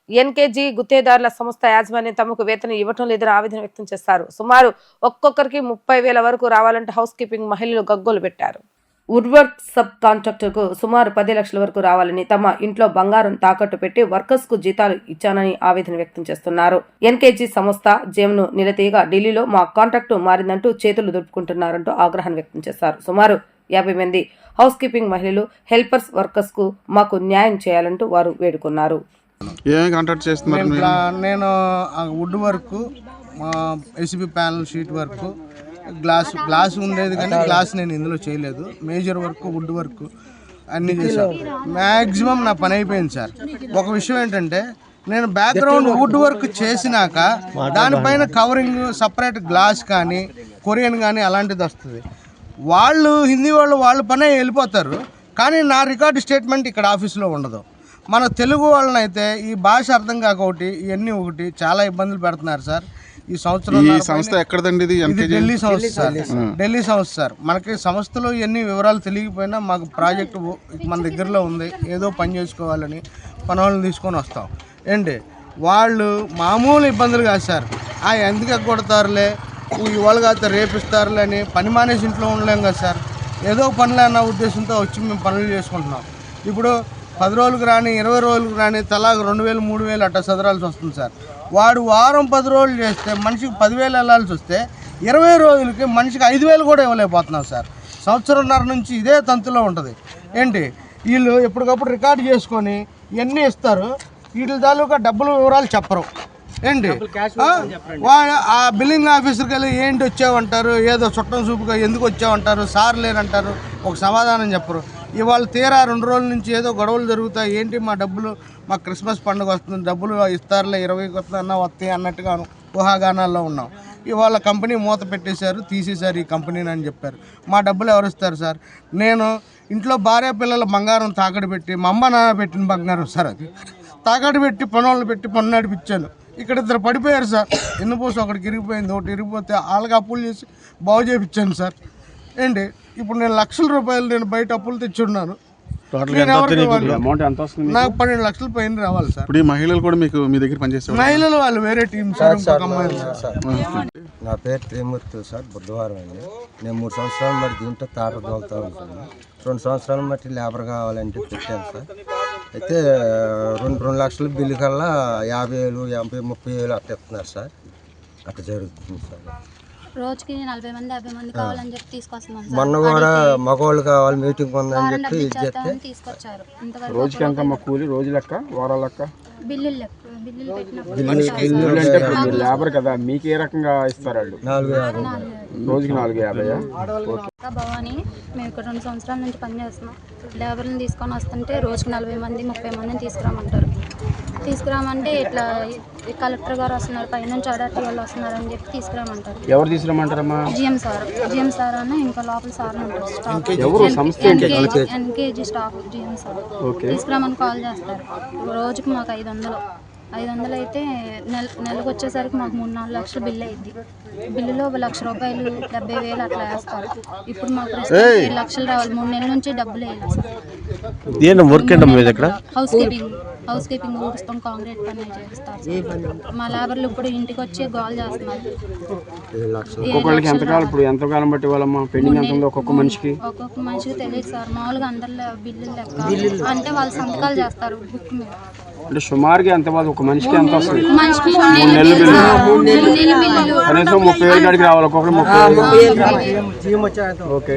ఎన్కేజీ గుత్తేదారుల సంస్థ యాజమాన్యం తమకు వేతనం ఇవ్వటం లేదని ఆవేదన వ్యక్తం చేశారు. సుమారు ఒక్కొక్కరికి 30,000 వరకు రావాలంటే హౌస్ కీపింగ్ మహిళలు గగ్గోలు పెట్టారు. వుడ్వర్క్ సబ్ కాంట్రాక్టర్ కు సుమారు 10 లక్షల వరకు రావాలని, తమ ఇంట్లో బంగారం తాకట్టు పెట్టి వర్కర్స్ కు జీతాలు ఇచ్చానని ఆవేదన వ్యక్తం చేస్తున్నారు. ఎన్కేజీ సంస్థ జేమ్ను నిలదీయగా ఢిల్లీలో మా కాంట్రాక్టు మారిందంటూ చేతులు దులుపుకుంటున్నారంటూ ఆగ్రహం వ్యక్తం చేశారు. సుమారు 50 మంది హౌస్ కీపింగ్ మహిళలు హెల్పర్స్ వర్కర్స్ కు మాకు న్యాయం చేయాలంటూ వారు వేడుకున్నారు. ఏమేమి కాంట్రాక్ట్ చేస్తున్నారు? నేను wood work, ACB panel sheet work, glass ఉండేది కానీ గ్లాస్ నేను ఇందులో చేయలేదు. మేజర్ వర్క్, వుడ్ వర్క్ అన్నీ చేశాను. మ్యాక్సిమం నా పని అయిపోయింది సార్. ఒక విషయం ఏంటంటే, నేను బ్యాక్గ్రౌండ్ వుడ్ వర్క్ చేసినాక దానిపైన కవరింగ్ సపరేట్ గ్లాస్ కానీ కొరియన్ కానీ అలాంటిది వస్తుంది. వాళ్ళు హిందీ వాళ్ళ పనే వెళ్ళిపోతారు, కానీ నా రికార్డు స్టేట్మెంట్ ఇక్కడ ఆఫీస్లో ఉండదు. మన తెలుగు వాళ్ళనైతే ఈ భాష అర్థం కాక ఒకటి, ఇవన్నీ ఒకటి చాలా ఇబ్బందులు పెడుతున్నారు సార్. ఈ సంవత్సరం ఈ సంస్థ ఎక్కడదండి? ఇది ఢిల్లీ సంస్థ సార్. ఢిల్లీ సంస్థ సార్. మనకి సంస్థలో ఎన్ని వివరాలు తెలియకపోయినా మాకు ప్రాజెక్టు మన దగ్గరలో ఉంది, ఏదో పని చేసుకోవాలని పని వాళ్ళని తీసుకొని వస్తాం. ఏంటి వాళ్ళు మామూలు ఇబ్బందులు కాదు సార్. ఎందుకు ఎగ్గొడతారులే, ఇవాళ కాదు రేపిస్తారులే అని పని మానేసి ఇంట్లో ఉండలేం కదా సార్. ఏదో పనులు అన్న ఉద్దేశంతో వచ్చి మేము పనులు చేసుకుంటున్నాం. ఇప్పుడు 10 రోజులకు రాని, 20 రోజులకు రాని తలా 2,000, 3,000 అట్లా చదరాల్సి వస్తుంది సార్. వాడు వారం 10 రోజులు చేస్తే మనిషికి 10,000 వెళ్ళాల్సి వస్తే 20 రోజులకి మనిషికి 5,000 కూడా ఇవ్వలేకపోతున్నాం సార్. సంవత్సరంన్నర నుంచి ఇదే తంతులో ఉంటుంది. ఏంటి వీళ్ళు ఎప్పటికప్పుడు రికార్డు చేసుకొని ఇవన్నీ ఇస్తారు, వీటి తాలూకా డబ్బులు వివరాలు చెప్పరు. ఏంటి ఆ బిల్లింగ్ ఆఫీసర్కి వెళ్ళి ఏంటి వచ్చావంటారు, ఏదో చుట్టం చూపుగా ఎందుకు వచ్చావంటారు, సార్ లేనంటారు, ఒక సమాధానం చెప్పరు. ఇవాళ తీరా 2 రోజుల నుంచి ఏదో గొడవలు జరుగుతాయి, ఏంటి మా డబ్బులు, మా క్రిస్మస్ పండుగ వస్తుంది, డబ్బులు ఇస్తారులే 20కి వస్తుందన్నా వస్తాయి అన్నట్టుగాను ఊహాగానాల్లో ఉన్నాం. ఇవాళ కంపెనీ మూత పెట్టేశారు, తీసేశారు ఈ కంపెనీని అని చెప్పారు. మా డబ్బులు ఎవరు ఇస్తారు సార్? నేను ఇంట్లో భార్య పిల్లల బంగారం తాకట్టు పెట్టి, మా అమ్మ నాన్న పెట్టిన బంగారం సార్, అది తాకట్టు పెట్టి పనులు పెట్టి పన్ను నడిపించాను. ఇక్కడ 2 పడిపోయారు సార్, ఎన్నుపోసి ఒకటికి ఇరిగిపోయింది, ఒకటి ఇరిగిపోతే వాళ్ళకి అప్పులు చేసి బాగు చేయించాను సార్. ఏంటి ఇప్పుడు నేను లక్షల రూపాయలు నేను బయట అప్పులు తెచ్చున్నాను. నాకు 12 లక్షల పైన రావాలి సార్. ఇప్పుడు ఈ మహిళలు కూడా మీకు మీ దగ్గర పనిచేస్తారు? మహిళలు వాళ్ళు వేరే టీం సార్, ఇంకొక అమ్మాయిలు సార్. నా పేరు త్రిమూర్తి సార్, బుద్ధవారం అండి. నేను 3 సంవత్సరాలు మరి దీంట్లో తాట తోలుతూ ఉంటాను. 2 సంవత్సరాలు బట్టి లేబర్ కావాలంటే పెట్టాను సార్. అయితే 2 లక్షల బిల్లు కల్లా 50,000, 80,000, 30,000 అట్లా ఇస్తున్నారు సార్. అట్లా జరుగుతుంది సార్. రోజుకి 40 మంది 50 మంది కావాలని చెప్పి తీసుకొస్తున్నాం సార్. మొన్న కూడా మగవాళ్ళు కావాలి మీటింగ్ ఉందని చెప్పి ఇది చెప్తే తీసుకొచ్చారు. రోజుకి ఎంత కూలి? రోజు లెక్క, వారాల లెక్క, బిల్లులు పెట్టినప్పుడు లేబర్ కదా, మీకు ఏ రకంగా ఇస్తారు వాళ్ళు? 4,50 రోజుకి 4,50. భవాని మేము ఇక్కడ 2 సంవత్సరాల నుంచి పనిచేస్తున్నాం. లేబర్ని తీసుకొని వస్తుంటే రోజుకి 40 మంది 30 మందిని తీసుకురామంటారు. తీసుకురామంటే ఇట్లా కలెక్టర్ గారు వస్తున్నారు, పైనుంచి ఆర్డర్ వాళ్ళు వస్తున్నారు అని చెప్పి తీసుకురామంటారు. ఎవరు తీసుకురామంటారమ్మా? జిఎం సార్ అని ఇంకా లోపల సార్ ఉంటారు స్టాఫ్, ఎవరు సంస్థ ఎన్కేజీ స్టాఫ్ జిఎం సార్ తీసుకురామని కాల్ చేస్తారు. రోజుకి మాకు 500 అయితే నెలకు వచ్చేసరికి మాకు 3-4 లక్షల బిల్లు అయింది. బిల్లులో 1 లక్ష రూపాయలు 70,000 అట్లా వేస్తారు. ఇప్పుడు మాకు 7 లక్షలు రావాలి. 3 నెలల నుంచి డబ్బులు వేయాలి సార్. హౌస్ కీపింగ్ ఊడుస్తాం, కాంక్రీట్ పని చేస్తారు. మా లేబర్లు ఇప్పుడు ఇంటికి వచ్చి గోల్ చేస్తున్నారు. ఒక్కొక్కరికి ఎంతకాలం బట్టి వాళ్ళమ్మా పెండింగ్ ఎంత ఉందో ఒక్కొక్క మనిషికి తెలియదు సార్. మామూలుగా అందరిలో బిల్లులు లెక్క అంటే వాళ్ళు సంతకాలు చేస్తారు బుక్ మీద. అంటే సుమారుగా ఎంత బాధ ఒక మనిషికి ఎంత వస్తుంది? మనిషికి 3 నెలల బిల్లు కనీసం 30,000 కాడికి రావాలి. ఒక్కొక్కరు 30,000. ఓకే,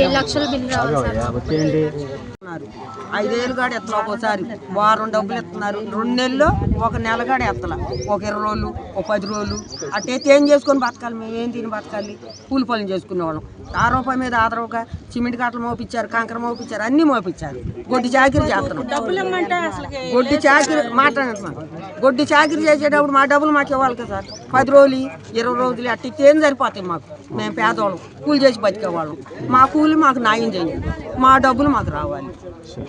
7 లక్షల బిల్లు రావాలి సార్. 5,000 కాడ ఎత్తలా, ఒక్కోసారి వారం డబ్బులు ఇస్తున్నారు. 2 నెలలు, 1 నెల కాడ ఎత్తలా, ఒక 20 రోజులు, ఒక 10 రోజులు అట్టయితే ఏం చేసుకొని బతకాలి? మేము ఏం తిని బతకాలి? కూలి పనులు చేసుకునేవాళ్ళం. ఆ రూపాయి మీద ఆదరవక సిమెంట్ కట్టలు మోపించారు, కంకర మోపించారు, అన్నీ మోపించారు. గొడ్డి చాకిరి చేస్తున్నాం. గొడ్డి చాకిరి మాట్లాడుతున్నాం. గొడ్డి చాకిరి చేసేటప్పుడు మా డబ్బులు మాకు ఇవ్వాలి కదా సార్. 10 రోజులు 20 రోజులు అట్టయితే ఏం సరిపోతాయి మాకు? మేము పేదవాళ్ళం, కూలి చేసి బతికేవాళ్ళం. మా కూలి మాకు న్యాయం చేయండి, మా డబ్బులు మాకు రావాలి.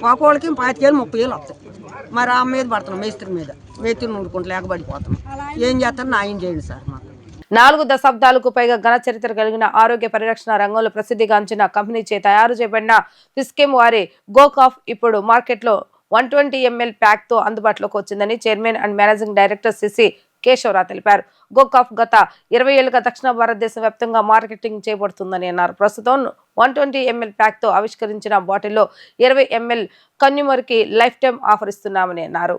ఒక్కోళ్ళకి 25,000 30,000 వస్తాయి. మరి ఆ మీద పడుతున్నాం, మేస్త్రి నూరుకుంటూ లేకబడిపోతున్నాం. ఏం చేస్తారు? న్యాయం చేయండి సార్ మాకు. 4 దశాబ్దాలకు పైగా ఘన చరిత్ర కలిగిన ఆరోగ్య పరిరక్షణ రంగంలో ప్రసిద్ధిగాంచిన కంపెనీ చే తయారు చేయబడిన ఫిస్కెమ్ వారి గోకాఫ్ ఇప్పుడు మార్కెట్లో 120 ml ప్యాక్ తో అందుబాటులోకి వచ్చిందని chairman and managing director CC Kesava Rao తెలిపారు. గోకాఫ్ గత 20 ఏళ్లుగా దక్షిణ భారతదేశం వ్యాప్తంగా మార్కెటింగ్ చేయబడుతుందని అన్నారు. ప్రస్తుతం 120 ml ప్యాక్ తో ఆవిష్కరించిన బాటిల్లో 20 ml కన్యూమర్ కి లైఫ్ టైం ఆఫర్ ఇస్తున్నామని అన్నారు.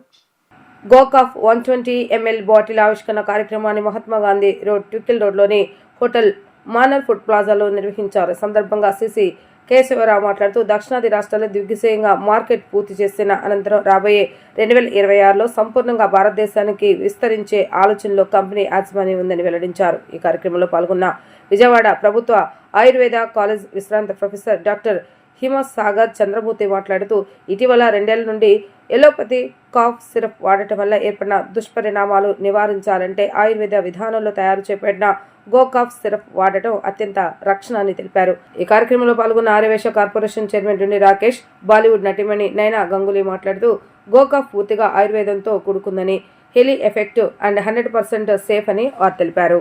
గోకాఫ్ 120 ml బాటిల్ ఆవిష్కరణ కార్యక్రమాన్ని మహాత్మా గాంధీ రోడ్ ట్వికిల్ రోడ్లోని హోటల్ మానర్ ఫుడ్ ప్లాజాలో నిర్వహించారు. సందర్భంగా సిసి కేశవరావు మాట్లాడుతూ దక్షిణాది రాష్ట్రాల్లో దిగ్విజయంగా మార్కెట్ పూర్తి చేసిన అనంతరం రాబోయే 2026లో సంపూర్ణంగా భారతదేశానికి విస్తరించే ఆలోచనలో కంపెనీ యాజమాన్యం ఉందని వెల్లడించారు. ఈ కార్యక్రమంలో పాల్గొన్న విజయవాడ ప్రభుత్వ ఆయుర్వేద కాలేజ్ విశ్రాంత ప్రొఫెసర్ డాక్టర్ హిమసాగర్ చంద్రమూర్తి మాట్లాడుతూ ఇటీవల 2 ఏళ్ల నుండి ఎలోపతి కాఫ్ సిరప్ వాడటం వల్ల ఏర్పడిన దుష్పరిణామాలు నివారించాలంటే ఆయుర్వేద విధానంలో తయారు చేయబడిన గోకాఫ్ సిరప్ వాడటం అత్యంత రక్షణ అని తెలిపారు. ఈ కార్యక్రమంలో పాల్గొన్న ఆర్యవేశ కార్పొరేషన్ చైర్మన్ డుండి రాకేష్, బాలీవుడ్ నటిమణి నైనా గంగూలీ మాట్లాడుతూ గోకాఫ్ పూర్తిగా ఆయుర్వేదంతో కూడుకుందని, హెలీ ఎఫెక్టివ్ అండ్ 100% సేఫ్ అని వారు తెలిపారు.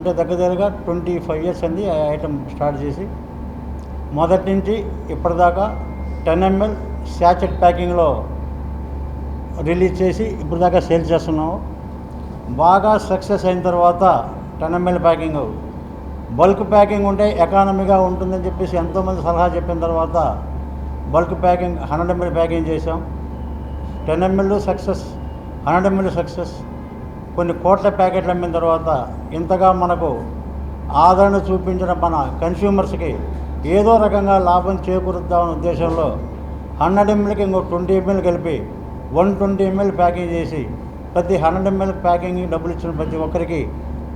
దగ్గరగా 25 years అంది ఆ ఐటమ్ స్టార్ట్ చేసి. మొదటి నుంచి ఇప్పటిదాకా 10 ml శాచెట్ ప్యాకింగ్లో రిలీజ్ చేసి ఇప్పుడు దాకా సేల్ చేస్తున్నాము. బాగా సక్సెస్ అయిన తర్వాత 10 ml ప్యాకింగ్ బల్క్ ప్యాకింగ్ ఉంటే ఎకానమీగా ఉంటుందని చెప్పేసి ఎంతోమంది సలహా చెప్పిన తర్వాత బల్క్ ప్యాకింగ్ 100 ml ప్యాకింగ్ చేసాం. 10 ml సక్సెస్, 100 ml సక్సెస్. కొన్ని కోట్ల ప్యాకెట్లు అమ్మిన తర్వాత ఇంతగా మనకు ఆదరణ చూపించిన మన కన్స్యూమర్స్కి ఏదో రకంగా లాభం చేకూరుద్దామనే ఉద్దేశంలో 100 mlకి ఇంకో 20 ml కలిపి 120 ml ప్యాకింగ్ చేసి ప్రతి 100 ml ప్యాకింగ్ డబ్బులు ఇచ్చిన ప్రతి ఒక్కరికి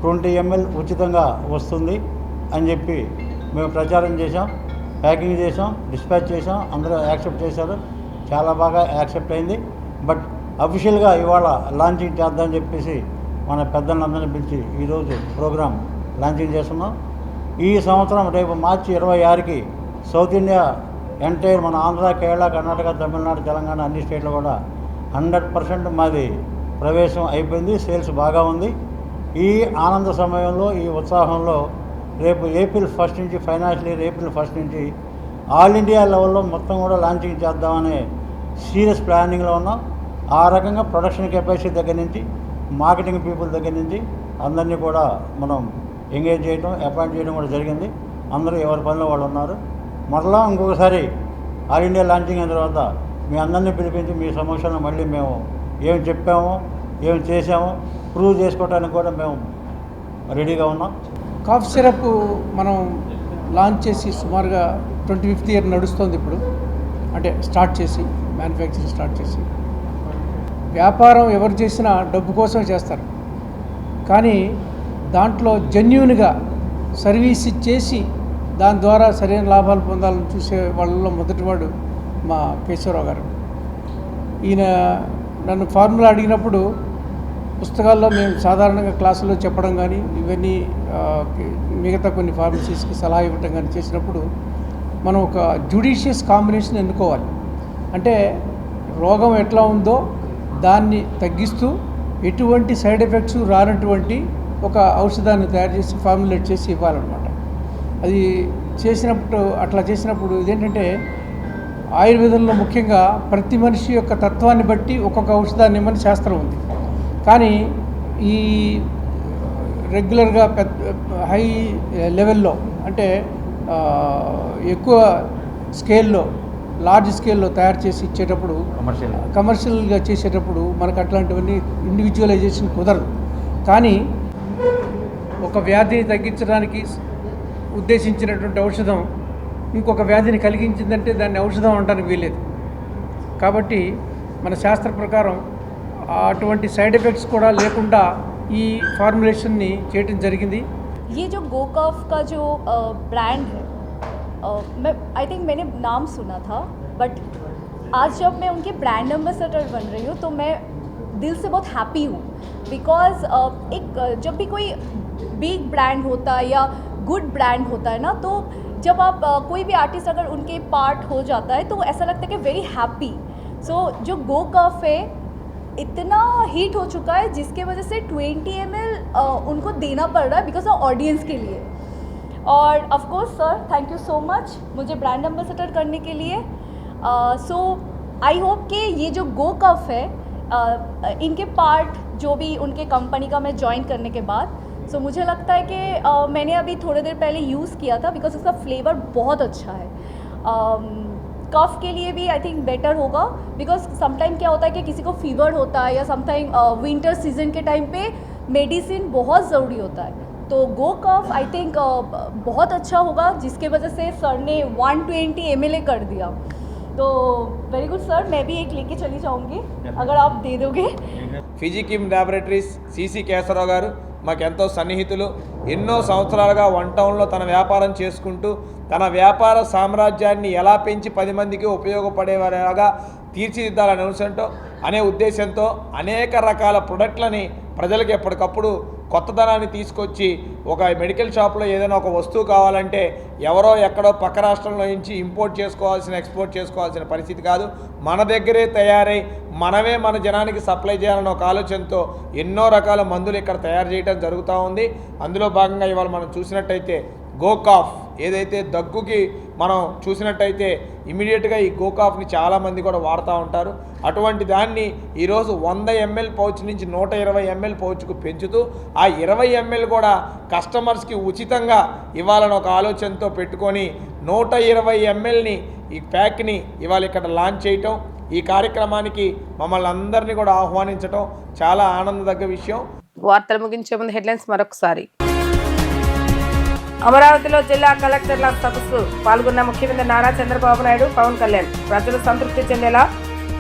20 ml ఉచితంగా వస్తుంది అని చెప్పి మేము ప్రచారం చేసాం, ప్యాకింగ్ చేసాం, డిస్పాచ్ చేసాం. అందరూ యాక్సెప్ట్ చేశారు, చాలా బాగా యాక్సెప్ట్ అయింది. బట్ అఫీషియల్గా ఇవాళ లాంచింగ్ చేద్దామని చెప్పేసి మన పెద్దలందరినీ పిలిచి ఈరోజు ప్రోగ్రాం లాంచింగ్ చేస్తున్నాం. ఈ సంవత్సరం రేపు మార్చి 26కి సౌత్ ఇండియా ఎంటైర్ మన ఆంధ్ర, కేరళ, కర్ణాటక, తమిళనాడు, తెలంగాణ అన్ని స్టేట్లో కూడా 100% మాది ప్రవేశం అయిపోయింది. సేల్స్ బాగా ఉంది. ఈ ఆనంద సమయంలో, ఈ ఉత్సాహంలో రేపు ఏప్రిల్ 1 నుంచి, ఫైనాన్షియల్ ఇయర్ ఏప్రిల్ 1 నుంచి ఆల్ ఇండియా లెవెల్లో మొత్తం కూడా లాంచింగ్ చేద్దామనే సీరియస్ ప్లానింగ్లో ఉన్నాం. ఆ రకంగా ప్రొడక్షన్ కెపాసిటీ దగ్గర నుంచి, మార్కెటింగ్ పీపుల్ దగ్గర నుంచి అందరినీ కూడా మనం ఎంగేజ్ చేయడం, అపాయింట్ చేయడం కూడా జరిగింది. అందరూ ఎవరి పనిలో వాళ్ళు ఉన్నారు. మరలా ఇంకొకసారి ఆల్ ఇండియా లాంచింగ్ అయిన తర్వాత మీ అందరినీ పిలిపించి మీ సమక్షంలో మళ్ళీ మేము ఏం చెప్పామో, ఏం చేసామో ప్రూవ్ చేసుకోవడానికి కూడా మేము రెడీగా ఉన్నాం. కాఫ్ సిరప్ మనం లాంచ్ చేసి సుమారుగా 25th ఇయర్ నడుస్తుంది ఇప్పుడు. అంటే స్టార్ట్ చేసి, మ్యానుఫ్యాక్చరింగ్ స్టార్ట్ చేసి. వ్యాపారం ఎవరు చేసినా డబ్బు కోసం చేస్తారు, కానీ దాంట్లో జెన్యూన్గా సర్వీస్ ఇచ్చేసి దాని ద్వారా సరైన లాభాలు పొందాలని చూసే వాళ్ళలో మొదటివాడు మా కేశవరావు గారు. ఈయన నన్ను ఫార్ములా అడిగినప్పుడు పుస్తకాల్లో మేము సాధారణంగా క్లాసుల్లో చెప్పడం కానీ, ఇవన్నీ మిగతా కొన్ని ఫార్మసీస్కి సలహా ఇవ్వటం కానీ చేసినప్పుడు మనం ఒక జ్యుడిషియస్ కాంబినేషన్ ఎన్నుకోవాలి. అంటే రోగం ఎట్లా ఉందో దాన్ని తగ్గిస్తూ ఎటువంటి సైడ్ ఎఫెక్ట్స్ రానటువంటి ఒక ఔషధాన్ని తయారు చేసి ఫార్ములేట్ చేసి ఇవ్వాలన్నమాట. అది చేసినప్పుడు, అట్లా చేసినప్పుడు ఇదేంటంటే ఆయుర్వేదంలో ముఖ్యంగా ప్రతి మనిషి యొక్క తత్వాన్ని బట్టి ఒక్కొక్క ఔషధాన్ని ఇవ్వని శాస్త్రం ఉంది. కానీ ఈ రెగ్యులర్గా హై లెవెల్లో అంటే ఎక్కువ స్కేల్లో, లార్జ్ స్కేల్లో తయారు చేసి ఇచ్చేటప్పుడు, కమర్షియల్గా చేసేటప్పుడు మనకు అట్లాంటివన్నీ ఇండివిజువలైజేషన్ కుదరదు. కానీ ఒక వ్యాధిని తగ్గించడానికి ఉద్దేశించినటువంటి ఔషధం ఇంకొక వ్యాధిని కలిగించిందంటే దాన్ని ఔషధం అనడానికి వీలేదు. కాబట్టి మన శాస్త్ర ప్రకారం అటువంటి సైడ్ ఎఫెక్ట్స్ కూడా లేకుండా ఈ ఫార్ములేషన్ని చేయడం జరిగింది. ये जो गोकॉफ का जो ब्रांड है, मैं आई थिंक मैंने नाम सुना था, बट आज जब मैं उनके ब्रांड एम्बेसडर बन रही हूँ तो मैं दिल से बहुत हैप्पी हूँ. बिकॉज एक जब भी कोई बिग ब्रांड होता है या गुड ब्रांड होता है ना, तो जब आप कोई भी आर्टिस्ट अगर उनके पार्ट हो जाता है तो ऐसा लगता है कि वेरी हैप्पी. सो जो गोकॉफ है इतना हिट हो चुका है जिसके वजह से 20 ml उनको देना पड़ रहा है बिकॉज ऑफ ऑडियंस के लिए. और of course sir, thank you so much मुझे ब्रांड एम्बेसडर करने के लिए. सो आई होप कि ये जो गोकॉफ है, इनके पार्ट जो भी उनके कंपनी का मैं ज्वाइन करने के बाद, सो मुझे लगता है कि मैंने अभी थोड़ी देर पहले यूज़ किया था बिकॉज उसका फ्लेवर बहुत अच्छा है. कफ के लिए भी आई थिंक बेटर होगा बिकॉज समटाइम क्या होता है कि किसी को फीवर होता है या समटाइम विंटर सीजन के टाइम पे मेडिसिन बहुत ज़रूरी होता है. तो गो कफ आई थिंक बहुत अच्छा होगा, जिसके वजह से सर ने 120 ml कर दिया. तो वेरी गुड सर, मैं भी एक लेके चली जाऊँगी अगर आप दे दोगे. ఫిజికిమ్ ల్యాబొరేటరీస్ సిసి కేశవరావు గారు మాకెంతో సన్నిహితులు. ఎన్నో సంవత్సరాలుగా 1 టౌన్లో తన వ్యాపారం చేసుకుంటూ తన వ్యాపార సామ్రాజ్యాన్ని ఎలా పెంచి 10 మందికి ఉపయోగపడేలాగా తీర్చిదిద్దాలనే అనే ఉద్దేశంతో అనేక రకాల ప్రొడక్ట్లని ప్రజలకు ఎప్పటికప్పుడు కొత్తదనాన్ని తీసుకొచ్చి, ఒక మెడికల్ షాప్లో ఏదైనా ఒక వస్తువు కావాలంటే ఎవరో ఎక్కడో పక్క రాష్ట్రంలో నుంచి ఇంపోర్ట్ చేసుకోవాల్సిన, ఎక్స్పోర్ట్ చేసుకోవాల్సిన పరిస్థితి కాదు. మన దగ్గరే తయారై మనమే మన జనానికి సప్లై చేయాలన్న ఒక ఆలోచనతో ఎన్నో రకాల మందులు ఇక్కడ తయారు చేయడం జరుగుతూ ఉంది. అందులో భాగంగా ఇవాళ మనం చూసినట్టయితే గోకాఫ్ ఏదైతే దగ్గుకి మనం చూసినట్టయితే ఇమీడియట్గా ఈ గోకాఫ్ని చాలామంది కూడా వాడుతూ ఉంటారు. అటువంటి దాన్ని ఈరోజు 100 ml పౌచ్ నుంచి 120 ml పౌచ్కు పెంచుతూ ఆ 20 ml కూడా కస్టమర్స్కి ఉచితంగా ఇవ్వాలని ఒక ఆలోచనతో పెట్టుకొని 120 mlని ఈ ప్యాక్ని ఇవాళ ఇక్కడ లాంచ్ చేయటం, ఈ కార్యక్రమానికి మమ్మల్ని అందరినీ కూడా ఆహ్వానించటం చాలా ఆనందదగ్గ విషయం. వార్తలు ముగించే ముందు హెడ్లైన్స్ మరొకసారి. అమరావతిలో జిల్లా కలెక్టర్ల సదస్సు పాల్గొన్న ముఖ్యమంత్రి నారా చంద్రబాబు నాయుడు, పవన్ కళ్యాణ్ ప్రజలు సంతృప్తి చెందేలా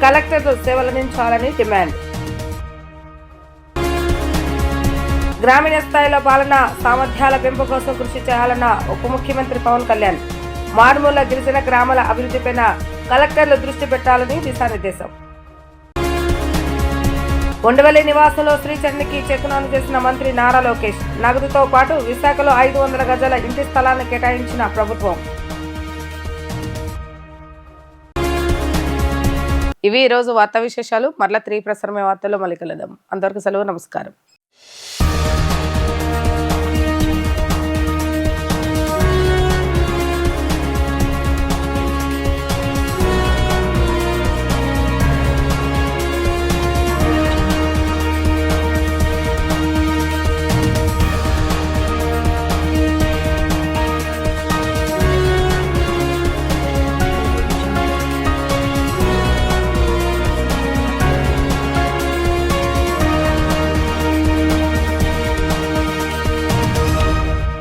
కలెక్టర్లు సేవలందించాలని డిమాండ్. గ్రామీణ స్థాయిలో పాలన సామర్థ్యాల పెంపు కోసం కృషి చేయాలన్న ఉప ముఖ్యమంత్రి పవన్ కళ్యాణ్. మారుమూల గిరిజన గ్రామాల అభివృద్ధిపైన కలెక్టర్లు దృష్టి పెట్టాలని దిశానిర్దేశం. ఉండవల్లి నివాసంలో శ్రీచరణ్కి చెక్కును అందజేసిన మంత్రి నారా లోకేష్. నగదుతో పాటు విశాఖలో 500 గజాల ఇంటి స్థలాన్ని కేటాయించిన ప్రభుత్వం. ఇవి ఈరోజు వార్తా విశేషాలు. మరలా 3 ప్రసారమే వార్తల్లో మళ్ళీ కలుద్దాం. అంతవరకు సెలవు. నమస్కారం.